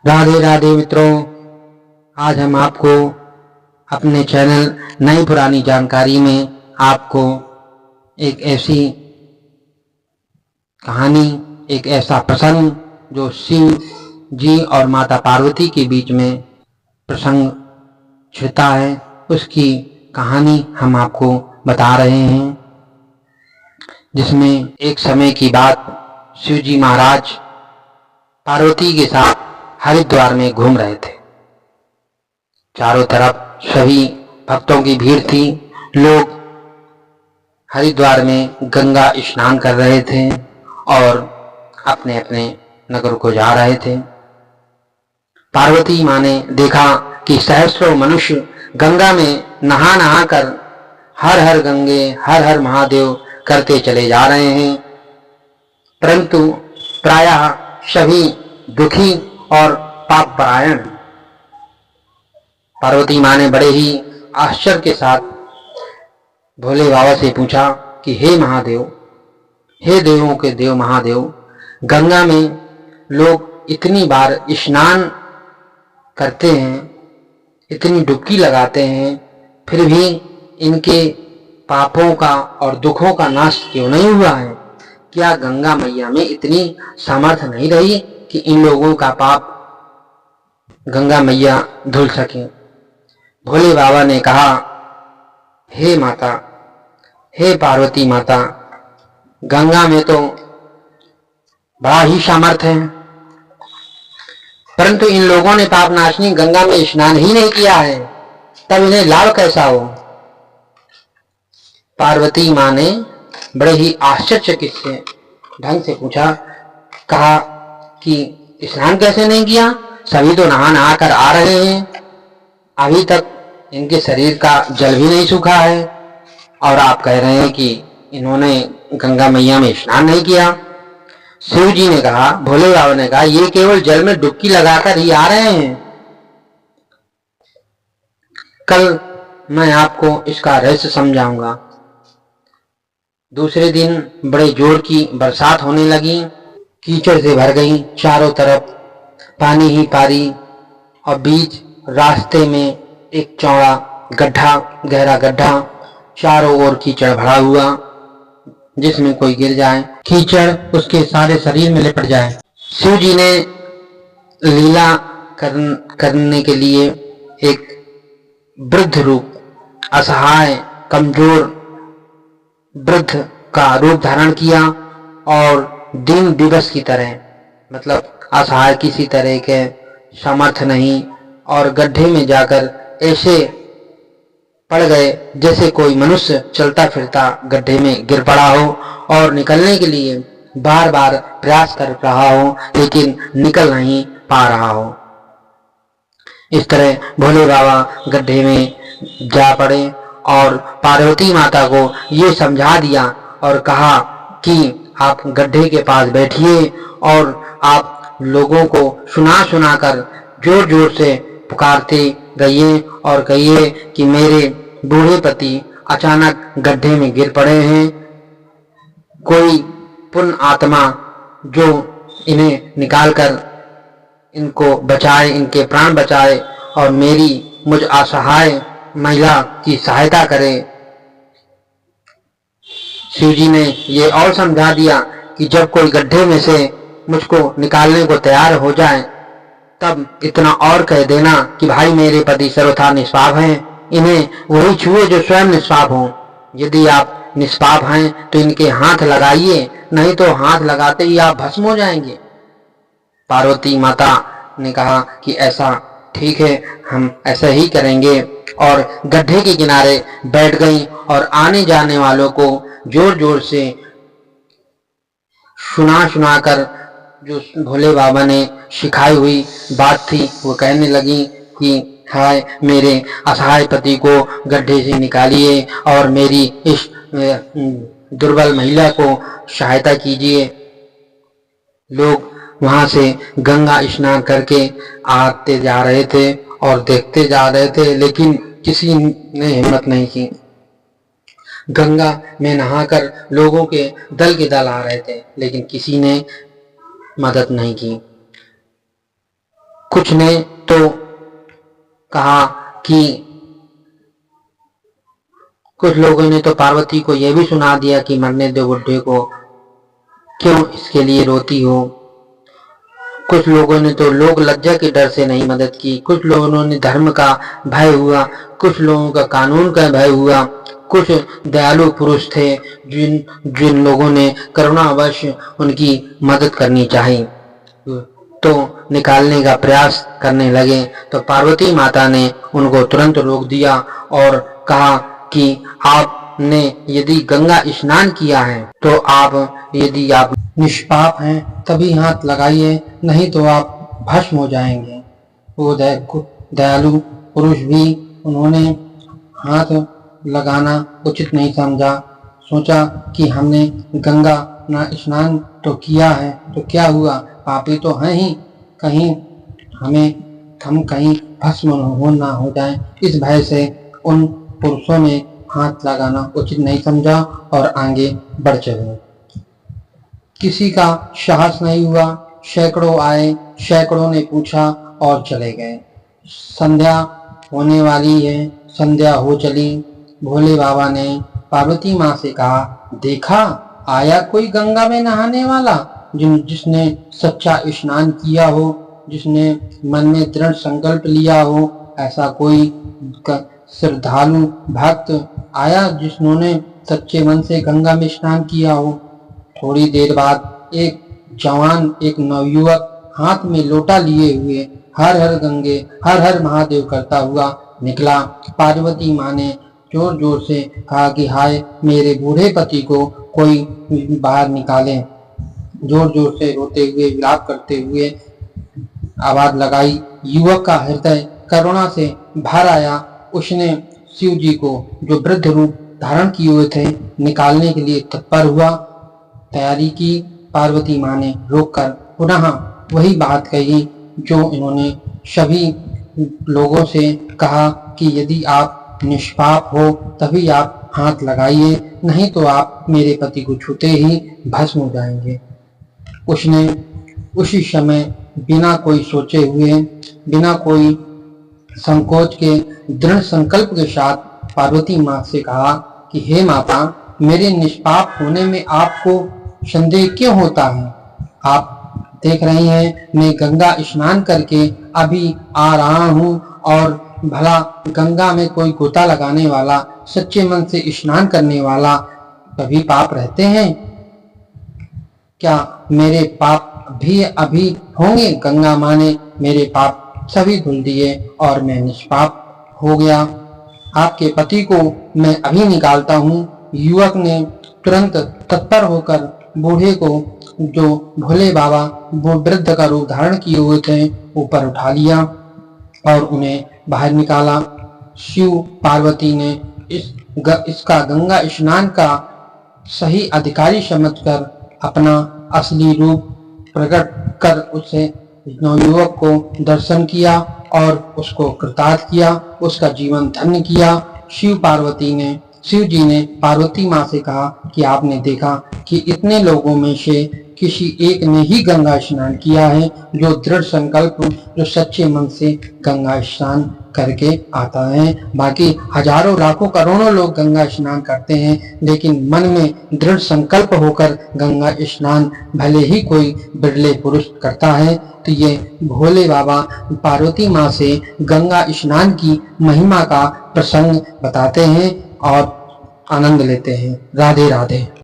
राधे राधे मित्रों, आज हम आपको अपने चैनल नई पुरानी जानकारी में आपको एक ऐसी कहानी, एक ऐसा प्रसंग जो शिव जी और माता पार्वती के बीच में प्रसंग छिड़ता है, उसकी कहानी हम आपको बता रहे हैं। जिसमें एक समय की बात, शिव जी महाराज पार्वती के साथ हरिद्वार में घूम रहे थे। चारों तरफ सभी भक्तों की भीड़ थी। लोग हरिद्वार में गंगा स्नान कर रहे थे और अपने अपने नगर को जा रहे थे। पार्वती माँ ने देखा कि सहस्त्रों मनुष्य गंगा में नहा नहा कर हर हर गंगे हर हर महादेव करते चले जा रहे हैं, परंतु प्रायः सभी दुखी और पाप परायण। पार्वती माँ ने बड़े ही आश्चर्य के साथ भोले बाबा से पूछा कि हे महादेव, हे देवों के देव महादेव, गंगा में लोग इतनी बार स्नान करते हैं, इतनी डुबकी लगाते हैं, फिर भी इनके पापों का और दुखों का नाश क्यों नहीं हुआ है? क्या गंगा मैया में इतनी सामर्थ्य नहीं रही कि इन लोगों का पाप गंगा मैया धुल सके? भोले बाबा ने कहा, हे माता, हे पार्वती माता, गंगा में तो बड़ा ही सामर्थ्य है, परंतु इन लोगों ने पाप नाशनी गंगा में स्नान ही नहीं किया है, तब इन्हें लाभ कैसा हो? पार्वती माँ ने बड़े ही आश्चर्यचकित से ढंग से पूछा, कहा कि स्नान कैसे नहीं किया? सभी तो नहा नहा कर आ रहे हैं, अभी तक इनके शरीर का जल भी नहीं सूखा है और आप कह रहे हैं कि इन्होंने गंगा मैया में स्नान नहीं किया। शिव जी ने कहा, भोले बाबा ने कहा, ये केवल जल में डुबकी लगाकर ही आ रहे हैं। कल मैं आपको इसका रहस्य समझाऊंगा। दूसरे दिन बड़े जोर की बरसात होने लगी, कीचड़ से भर गई, चारों तरफ पानी ही पानी और बीच रास्ते में एक चौड़ा गड्ढा, गहरा गड्ढा, चारों ओर कीचड़ भरा हुआ, जिसमें कोई गिर जाए कीचड़ उसके सारे शरीर में लिपट जाए। शिव जी ने लीला करने के लिए एक वृद्ध रूप, असहाय कमजोर वृद्ध का रूप धारण किया और दिन दिवस की तरह, मतलब असहाय, किसी तरह के सामर्थ्य नहीं, और गड्ढे में जाकर ऐसे पड़ गए जैसे कोई मनुष्य चलता फिरता गड्ढे में गिर पड़ा हो और निकलने के लिए बार बार प्रयास कर रहा हो, लेकिन निकल नहीं पा रहा हो। इस तरह भोले बाबा गड्ढे में जा पड़े और पार्वती माता को ये समझा दिया और कहा कि आप गड्ढे के पास बैठिए और आप लोगों को सुना सुना कर जोर जोर से पुकारते गइए और कहिए कि मेरे बूढ़े पति अचानक गड्ढे में गिर पड़े हैं, कोई पुण्य आत्मा जो इन्हें निकालकर इनको बचाए, इनके प्राण बचाए और मुझ असहाय महिला की सहायता करे। शिव जी ने ये और समझा दिया कि जब कोई गड्ढे में से मुझको निकालने को तैयार हो जाए, तब इतना और कह देना कि भाई मेरे पति सर्वथा निष्पाप हैं, इन्हें वही छुए जो स्वयं निष्पाप हों। यदि आप निष्पाप हैं तो इनके हाथ लगाइए, नहीं तो हाथ लगाते ही आप भस्म हो जाएंगे। पार्वती माता ने कहा कि ऐसा ठीक है, हम ऐसा ही करेंगे, और गड्ढे के किनारे बैठ गई और आने जाने वालों को जोर जोर से सुना सुना कर जो भोले बाबा ने सिखाई हुई बात थी वो कहने लगी कि हाय मेरे असहाय पति को गड्ढे से निकालिए और मेरी इस दुर्बल महिला को सहायता कीजिए। लोग वहां से गंगा स्नान करके आते जा रहे थे और देखते जा रहे थे, लेकिन किसी ने हिम्मत नहीं की। गंगा में नहाकर लोगों के दल आ रहे थे, लेकिन किसी ने मदद नहीं की। कुछ ने तो कहा कि कुछ लोगों ने तो पार्वती को यह भी सुना दिया कि मरने दो बुढ़े को, क्यों इसके लिए रोती हो। कुछ लोगों ने तो लोग लज्जा के डर से नहीं मदद की, कुछ लोगों ने धर्म का भय हुआ, कुछ लोगों का कानून का भय हुआ, कुछ दयालु पुरुष थे जिन लोगों ने करुणावश उनकी मदद करनी चाहिए तो निकालने का प्रयास करने लगे। तो पार्वती माता ने उनको तुरंत रोक दिया और कहा कि आपने यदि गंगा स्नान किया है तो यदि आप निष्पाप हैं तभी हाथ लगाइए, नहीं तो आप भस्म हो जाएंगे। वो दयालु पुरुष भी उन्होंने हाथ लगाना उचित नहीं समझा। सोचा कि हमने गंगा स्नान तो किया है तो क्या हुआ, पापी तो हैं ही, कहीं हम कहीं भस्म ना हो जाएं। इस भय से उन पुरुषों ने हाथ लगाना उचित नहीं समझा और आगे बढ़ चले। किसी का साहस नहीं हुआ, सैकड़ों आए, सैकड़ों ने पूछा और चले गए। संध्या होने वाली है, संध्या हो चली। भोले बाबा ने पार्वती माँ से कहा, देखा आया कोई गंगा में नहाने वाला, जिसने सच्चा स्नान किया हो, जिसने मन में दृढ़ संकल्प लिया हो। ऐसा कोई श्रद्धालु भक्त आया जिन्होंने सच्चे मन से गंगा में स्नान किया हो। थोड़ी देर बाद एक जवान, एक नवयुवक हाथ में लोटा लिए हुए हर हर गंगे हर हर महादेव करता हुआ निकला। पार्वती माँ ने जोर जोर से कहा कि हाय मेरे बूढ़े पति को कोई बाहर निकाले। जोर जोर से रोते हुए विलाप करते हुए आवाज लगाई। युवक का हृदय करुणा से भर आया। उसने शिव जी को, जो वृद्ध रूप धारण किए हुए थे, निकालने के लिए तत्पर हुआ, तैयारी की। पार्वती माँ ने रोककर पुनः वही बात कही जो इन्होंने सभी लोगों से कहा कि यदि आप निष्पाप हो तभी आप हाथ लगाइए, नहीं तो आप मेरे पति को छूते ही भस्म हो जाएंगे। उसने उसी समय बिना कोई सोचे हुए, बिना कोई संकोच के, दृढ़ संकल्प के साथ पार्वती माँ से कहा कि हे माता, मेरे निष्पाप होने में आपको संदेह क्यों होता है? आप देख रही हैं मैं गंगा स्नान करके अभी आ रहा हूँ, और भला गंगा में कोई गोता लगाने वाला, सच्चे मन से स्नान करने वाला कभी पाप रहते हैं क्या? मेरे पाप भी अभी होंगे। गंगा माँ ने मेरे पाप सभी धुल दिए और मैं निष्पाप हो गया। आपके पति को मैं अभी निकालता हूँ। युवक ने तुरंत तत्पर होकर बूढ़े को, जो भोले बाबा वो वृद्ध का रूप धारण किए हुए थे, ऊपर उठा लिया और उन्हें बाहर निकाला। शिव पार्वती ने इसका गंगा स्नान का सही अधिकारी समझकर अपना असली रूप प्रकट कर उससे नवयुवक को दर्शन किया और उसको कृतार्थ किया, उसका जीवन धन्य किया। शिव जी ने पार्वती माँ से कहा कि आपने देखा कि इतने लोगों में से किसी एक ने ही गंगा स्नान किया है, जो दृढ़ संकल्प, जो सच्चे मन से गंगा स्नान करके आता है। बाकी हजारों लाखों करोड़ों लोग गंगा स्नान करते हैं, लेकिन मन में दृढ़ संकल्प होकर गंगा स्नान भले ही कोई बिरले पुरुष करता है। तो ये भोले बाबा पार्वती माँ से गंगा स्नान की महिमा का प्रसंग बताते हैं और आनंद लेते हैं। राधे राधे।